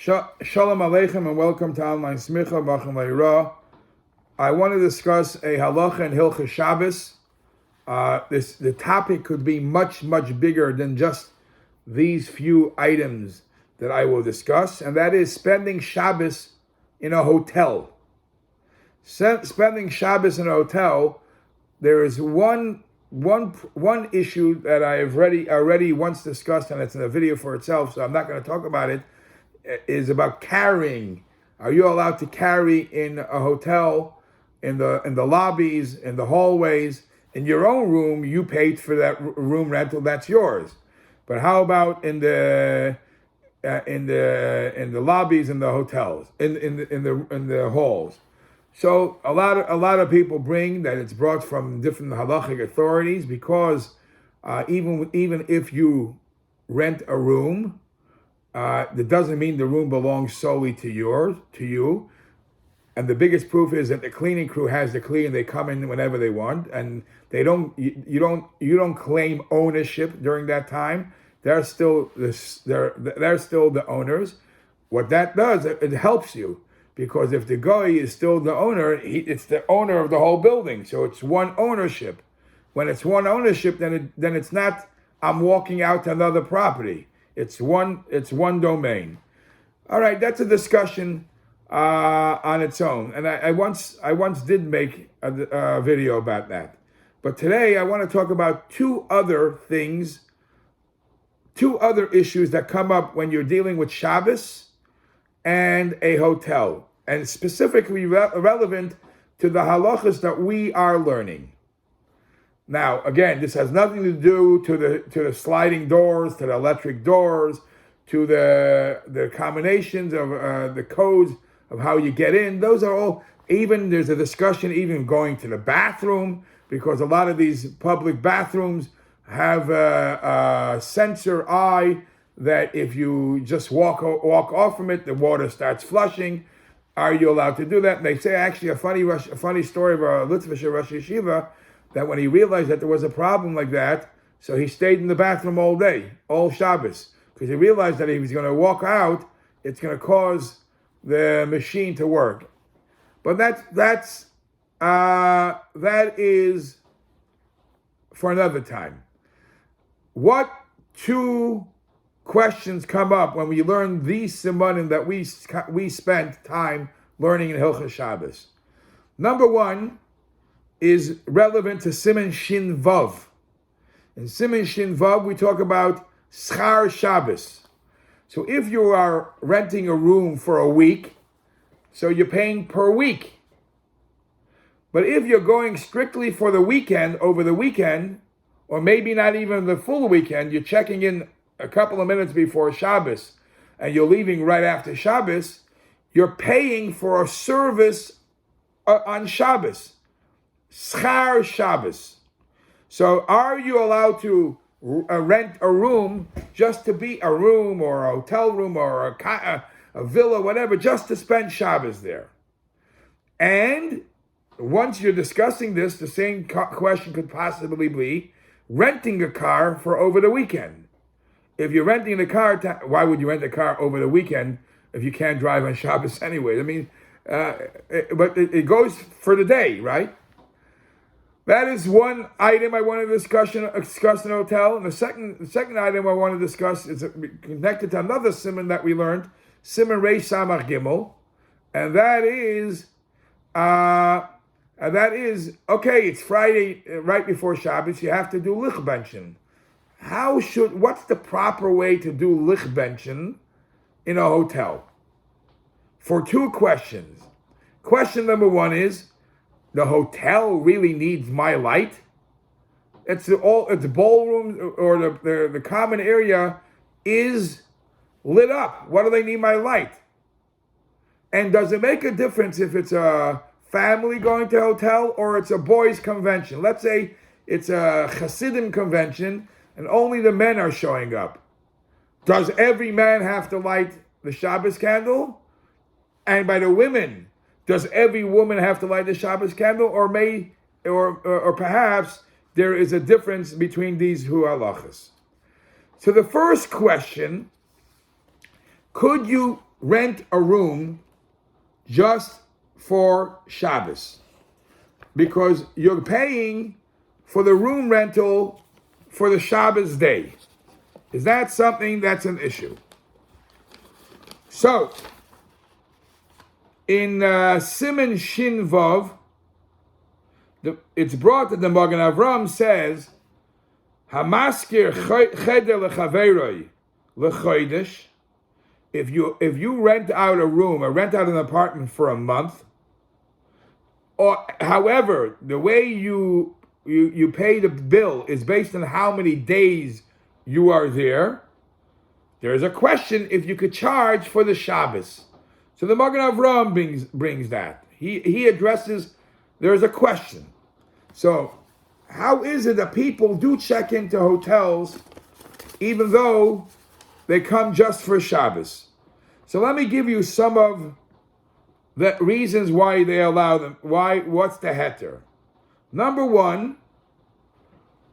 Shalom Aleichem and welcome to Online Smicha Bachim Leira. I want to discuss a halacha and hilchah Shabbos. The topic could be much bigger than just these few items that I will discuss, and that is spending Shabbos in a hotel. Spending Shabbos in a hotel. There is one issue that I have already once discussed, and it's in a video for itself, so I'm not going to talk about it. Is about carrying. Are you allowed to carry in a hotel, in the lobbies, in the hallways, in your own room? You paid for that room rental. That's yours. But how about in the lobbies, in the hotels, in the halls? So a lot of people bring that it's brought from different halachic authorities because even if you rent a room. That doesn't mean the room belongs solely to you. And the biggest proof is that the cleaning crew has the key and they come in whenever they want, and you don't claim ownership during that time. They're still the owners. What that does, it helps you, because if the guy is still the owner, it's the owner of the whole building. So it's one ownership. When it's one ownership, then it's not I'm walking out to another property. It's one domain. All right, that's a discussion on its own, and I once did make a video about that. But today I want to talk about two other issues that come up when you're dealing with Shabbos and a hotel, and specifically relevant to the halachas that we are learning. Now, again, this has nothing to do to the sliding doors, to the electric doors, to the combinations of the codes of how you get in. Those are all, even there's a discussion even going to the bathroom, because a lot of these public bathrooms have a sensor eye that if you just walk off from it, the water starts flushing. Are you allowed to do that? And they say actually a funny story of a Litvish Rosh Yeshiva, that when he realized that there was a problem like that, so he stayed in the bathroom all day, all Shabbos, because he realized that if he was going to walk out, it's going to cause the machine to work. But that is for another time. What two questions come up when we learn these simanim that we spent time learning in Hilchos Shabbos? Number one is relevant to Siman Shin Vav. In Siman Shin Vav, we talk about Schar Shabbos. So if you are renting a room for a week, so you're paying per week. But if you're going strictly for the weekend, over the weekend, or maybe not even the full weekend, you're checking in a couple of minutes before Shabbos, and you're leaving right after Shabbos, you're paying for a service on Shabbos. Schar Shabbos. So are you allowed to rent a room just to be a room or a hotel room or a villa, whatever, just to spend Shabbos there? And once you're discussing this, the same question could possibly be renting a car for over the weekend. If you're renting a car, why would you rent a car over the weekend if you can't drive on Shabbos anyway? I mean, but it goes for the day, right? That is one item I want to discuss in a hotel. And the second item I want to discuss is connected to another siman that we learned, siman Reish Samach Gimel, and that is okay. It's Friday, right before Shabbos. You have to do lichbenchen. What's the proper way to do lichbenchen in a hotel? For two questions. Question number one is, the hotel really needs my light? It's ballroom or the common area is lit up. What do they need my light? And does it make a difference if it's a family going to a hotel or it's a boys' convention? Let's say it's a Hasidim convention and only the men are showing up. Does every man have to light the Shabbos candle? And by the women, does every woman have to light the Shabbos candle, or perhaps there is a difference between these two halachas? So the first question, could you rent a room just for Shabbos, because you're paying for the room rental for the Shabbos day. Is that something that's an issue? So, in Siman Shin Vav, it's brought that the Magen Avram says, Hamaskir cheder lechaveroi lechodesh. If you rent out a room or rent out an apartment for a month, or however, the way you pay the bill is based on how many days you are there, there's a question if you could charge for the Shabbos. So the Magen Avram brings that. He addresses, there's a question. So how is it that people do check into hotels even though they come just for Shabbos? So let me give you some of the reasons why they allow them. What's the heter? Number one,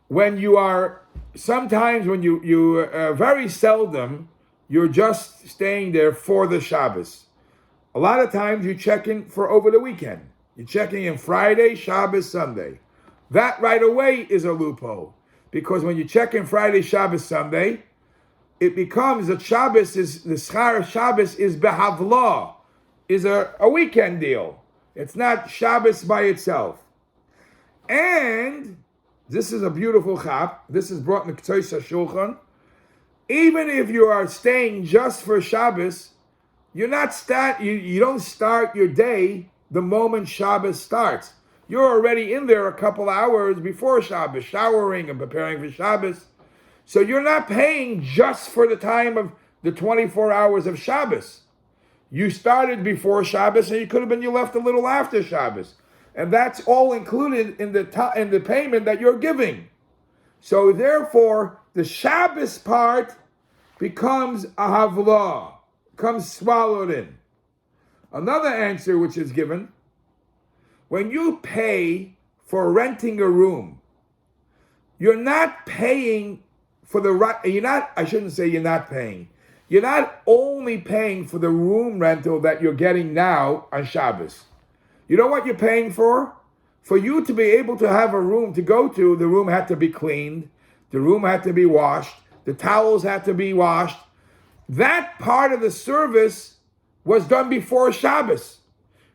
when you are, sometimes when you very seldom, you're just staying there for the Shabbos. A lot of times you check in for over the weekend. You're checking in Friday, Shabbos, Sunday. That right away is a loophole. Because when you check in Friday, Shabbos, Sunday, it becomes that Shabbos is, the schar of Shabbos is behavla, is a weekend deal. It's not Shabbos by itself. And this is a beautiful chap. This is brought in the Ketzois HaShulchan. Even if you are staying just for Shabbos, you don't start your day the moment Shabbos starts. You're already in there a couple hours before Shabbos, showering and preparing for Shabbos. So you're not paying just for the time of the 24 hours of Shabbos. You started before Shabbos, and you left a little after Shabbos. And that's all included in the payment that you're giving. So therefore, the Shabbos part becomes a havlah, becomes swallowed in. Another answer which is given, when you pay for renting a room, you're not paying for the right, I shouldn't say you're not paying. You're not only paying for the room rental that you're getting now on Shabbos. You know what you're paying for? For you to be able to have a room to go to, the room had to be cleaned, the room had to be washed, the towels had to be washed. That part of the service was done before Shabbos.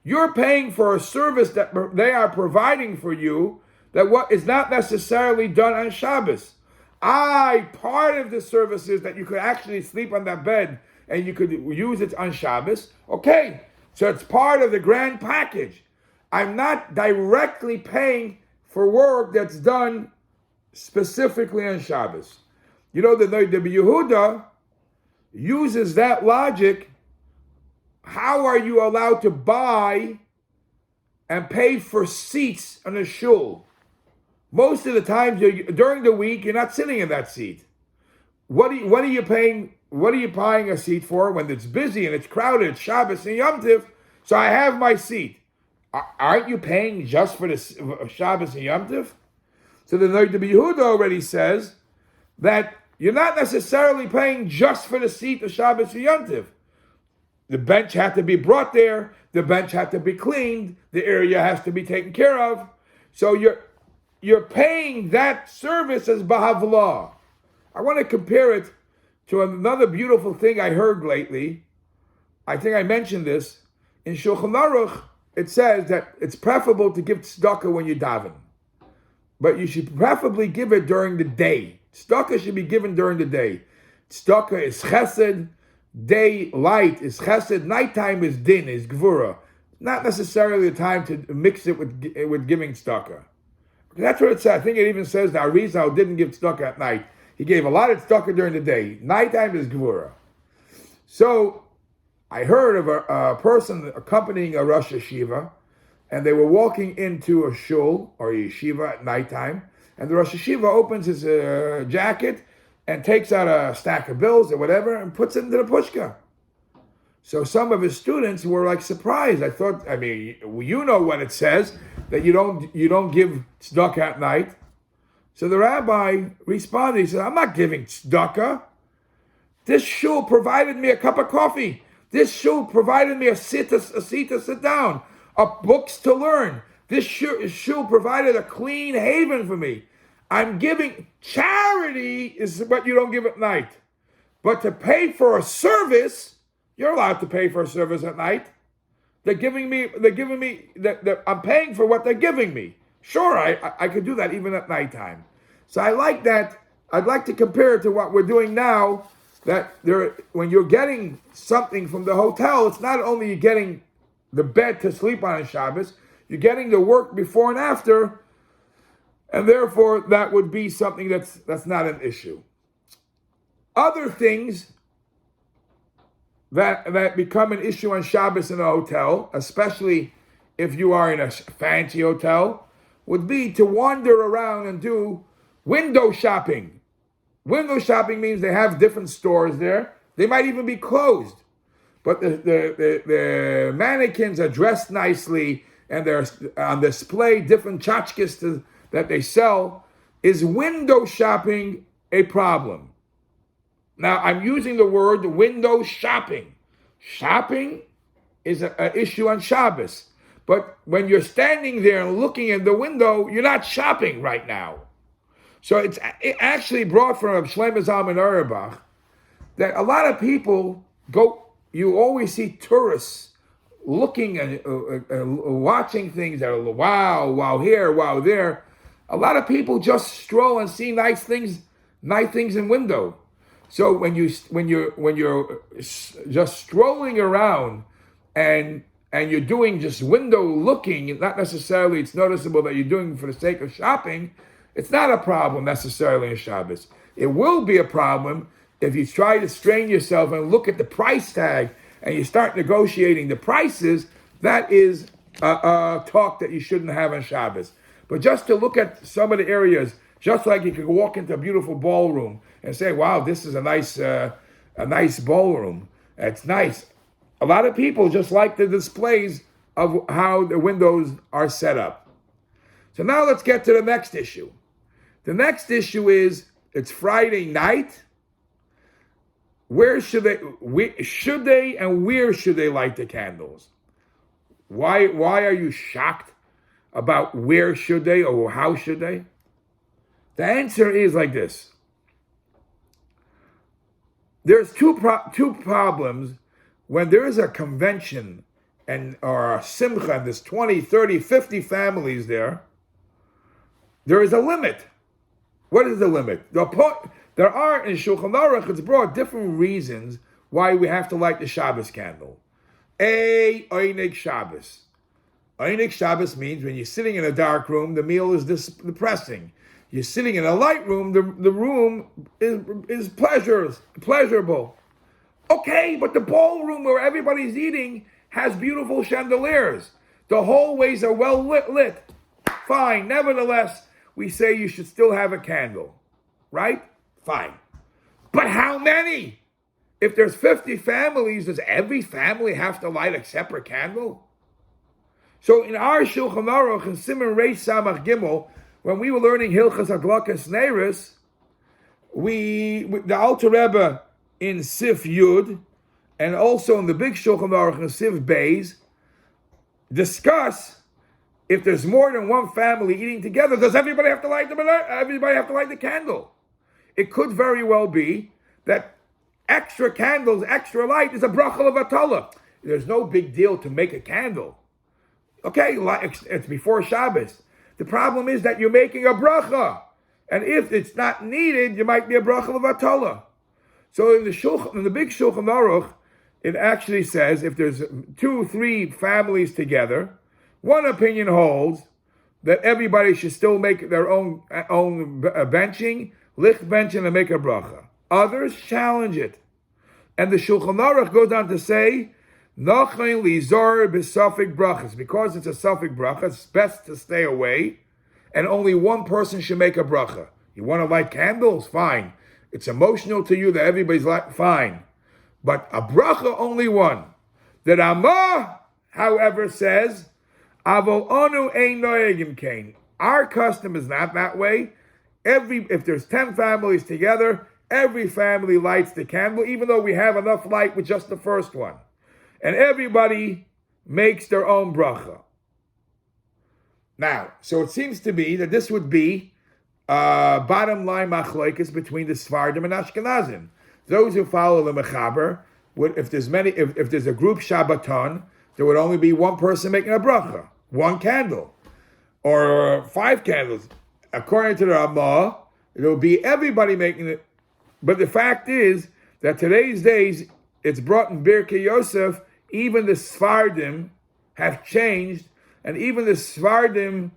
You're paying for a service that they are providing for you that what is not necessarily done on Shabbos. Part of the service is that you could actually sleep on that bed and you could use it on Shabbos. Okay, so it's part of the grand package. I'm not directly paying for work that's done specifically on Shabbos. You know, the Yehuda uses that logic. How are you allowed to buy and pay for seats on a shul? Most of the time, during the week, you're not sitting in that seat. What are you paying? What are you buying a seat for when it's busy and it's crowded? It's Shabbos and Yom Tiv, so I have my seat. Aren't you paying just for the Shabbos and Yom Tiv? So the Yehuda already says that you're not necessarily paying just for the seat of Shabbos and Yom Tiv. The bench had to be brought there. The bench had to be cleaned. The area has to be taken care of. So you're paying that service as Bahavlah. I want to compare it to another beautiful thing I heard lately. I think I mentioned this. In Shulchan Aruch, it says that it's preferable to give tzedakah when you daven. But you should preferably give it during the day. Tzedakah should be given during the day. Tzedakah is chesed. Day light is chesed. Nighttime is din, is gvura. Not necessarily the time to mix it with giving tzedakah. That's what it says. I think it even says that Arizal didn't give tzedakah at night. He gave a lot of tzedakah during the day. Nighttime is gvura. So I heard of a person accompanying a Rosh Yeshiva, and they were walking into a shul or a yeshiva at nighttime, and the Rosh Yeshiva opens his jacket and takes out a stack of bills or whatever and puts it into the pushka. So some of his students were like surprised. You know what it says, that you don't give tzedakah at night. So the rabbi responded, he said, I'm not giving tzedakah. This shul provided me a cup of coffee. This shul provided me a seat to sit down, books to learn. This shul provided a clean haven for me. I'm giving. Charity is what you don't give at night. But to pay for a service, you're allowed to pay for a service at night. They're giving me, I'm paying for what they're giving me. Sure, I could do that even at nighttime. So I like that. I'd like to compare it to what we're doing now, that when you're getting something from the hotel, it's not only you're getting the bed to sleep on Shabbos, you're getting the work before and after, and therefore that would be something that's not an issue. Other things that become an issue on Shabbos in a hotel, especially if you are in a fancy hotel, would be to wander around and do window shopping. Window shopping means they have different stores there. They might even be closed. But the mannequins are dressed nicely and they're on display, different tchotchkes that they sell. Is window shopping a problem? Now, I'm using the word window shopping. Shopping is an issue on Shabbos. But when you're standing there and looking at the window, you're not shopping right now. So it actually brought from Shlomo Zalman Auerbach that a lot of people you always see tourists looking and watching things that are wow here, wow there. A lot of people just stroll and see nice things in window. So when you're just strolling around and you're doing just window looking, not necessarily it's noticeable that you're doing for the sake of shopping, it's not a problem necessarily in Shabbos. It will be a problem if you try to strain yourself and look at the price tag and you start negotiating the prices. That is a talk that you shouldn't have on Shabbos. But just to look at some of the areas, just like you could walk into a beautiful ballroom and say, wow, this is a nice ballroom. It's nice. A lot of people just like the displays of how the windows are set up. So now let's get to the next issue. The next issue is, it's Friday night. Where should they and where should they light the candles? Why are you shocked about where should they or how should they? The answer is like this. There's two problems when there is a convention or a simcha and there's 20, 30, 50 families there. There is a limit. What is the limit? There are in Shulchan Aruch, it's brought different reasons why we have to light the Shabbos candle. Einig Shabbos. Einig Shabbos means when you're sitting in a dark room, the meal is depressing. You're sitting in a light room, the room is pleasurable. Okay, but the ballroom where everybody's eating has beautiful chandeliers. The hallways are well lit. Fine. Nevertheless, we say you should still have a candle. Right? Fine. But how many? If there's 50 families, does every family have to light a separate candle? So in our Shulchan Aruch and Siman Reish Samach Gimel, when we were learning Hilchas Adlakas Neiros, the Alter Rebbe in Sif Yud, and also in the big Shulchan Aruch in Sif Beis, discuss if there's more than one family eating together, does everybody have to light the candle? It could very well be that extra candles, extra light is a bracha levatala. There's no big deal to make a candle. Okay, it's before Shabbos. The problem is that you're making a bracha. And if it's not needed, you might be a bracha levatala. So in the big Shulchan Aruch, it actually says if there's 2, 3 families together, one opinion holds that everybody should still make their own benching, licht benching, and make a bracha. Others challenge it. And the Shulchan Aruch goes on to say, Nachon lizor b'safik brachas. Because it's a safik bracha, it's best to stay away, and only one person should make a bracha. You want to light candles? Fine. It's emotional to you that everybody's like, fine. But a bracha, only one. The Ramah, however, says, Avol onu ein noegim kain. Our custom is not that way. If there's 10 families together, every family lights the candle, even though we have enough light with just the first one. and everybody makes their own bracha. Now, so it seems to be that this would be bottom line machlokes between the Sfardim and Ashkenazim. Those who follow the Mechaber would, if there's a group Shabbaton, there would only be one person making a bracha, one candle, or 5 candles. According to the Ramah, it will be everybody making it. But the fact is that today's days, it's brought in Birkei Yosef, even the Sfardim have changed, and even the Sfardim,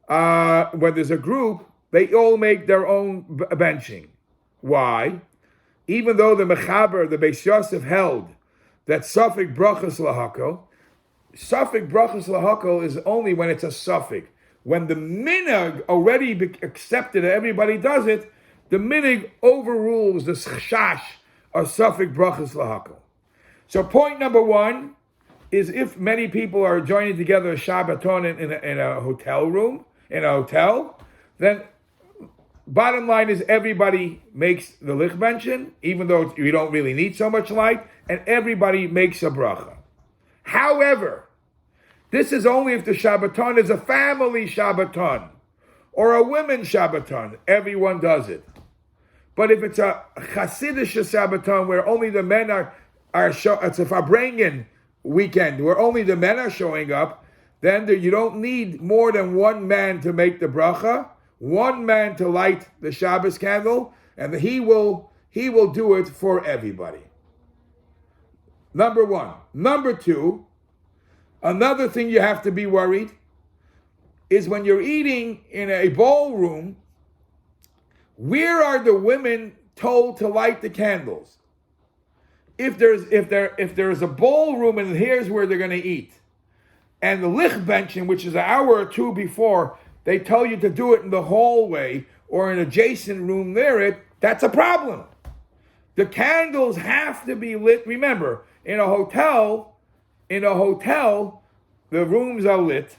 when there's a group, they all make their own benching. Why? Even though the Mechaber, the Beis Yosef, held that Safek Brachas Lahakol is only when it's a Safek. When the minhag already accepted that everybody does it, the minhag overrules the chash of Safek Brachas Lahakol. So point number 1 is if many people are joining together a Shabbaton in a hotel room, then bottom line is everybody makes the lichbenchen, even though you don't really need so much light, and everybody makes a bracha. However, this is only if the Shabbaton is a family Shabbaton or a women's Shabbaton. Everyone does it. But if it's a Hasidic Shabbaton where only the men it's a Farbrengen weekend where only the men are showing up, then you don't need more than one man to make the bracha, one man to light the Shabbos candle, and he will do it for everybody. Number 1. Number 2, another thing you have to be worried is when you're eating in a ballroom, where are the women told to light the candles? If there's a ballroom and here's where they're going to eat, and the lichbenchen, which is an hour or 2 before, they tell you to do it in the hallway or an adjacent room near it, that's a problem. The candles have to be lit. Remember, in a hotel, the rooms are lit,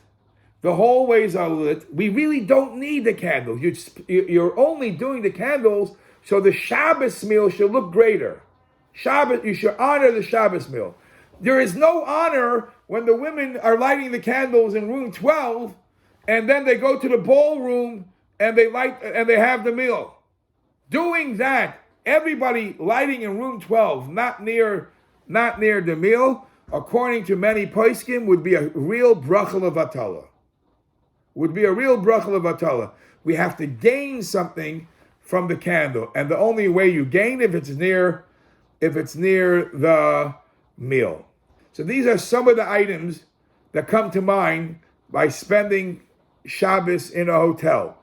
the hallways are lit. We really don't need the candles. You're only doing the candles so the Shabbos meal should look greater. You should honor the Shabbos meal. There is no honor when the women are lighting the candles in room 12, and then they go to the ballroom and they have the meal. Doing that, everybody lighting in room 12, not near the meal, according to many poskim, would be a real bracha levatala. We have to gain something from the candle, and the only way you gain if it's near the meal. So these are some of the items that come to mind by spending Shabbos in a hotel.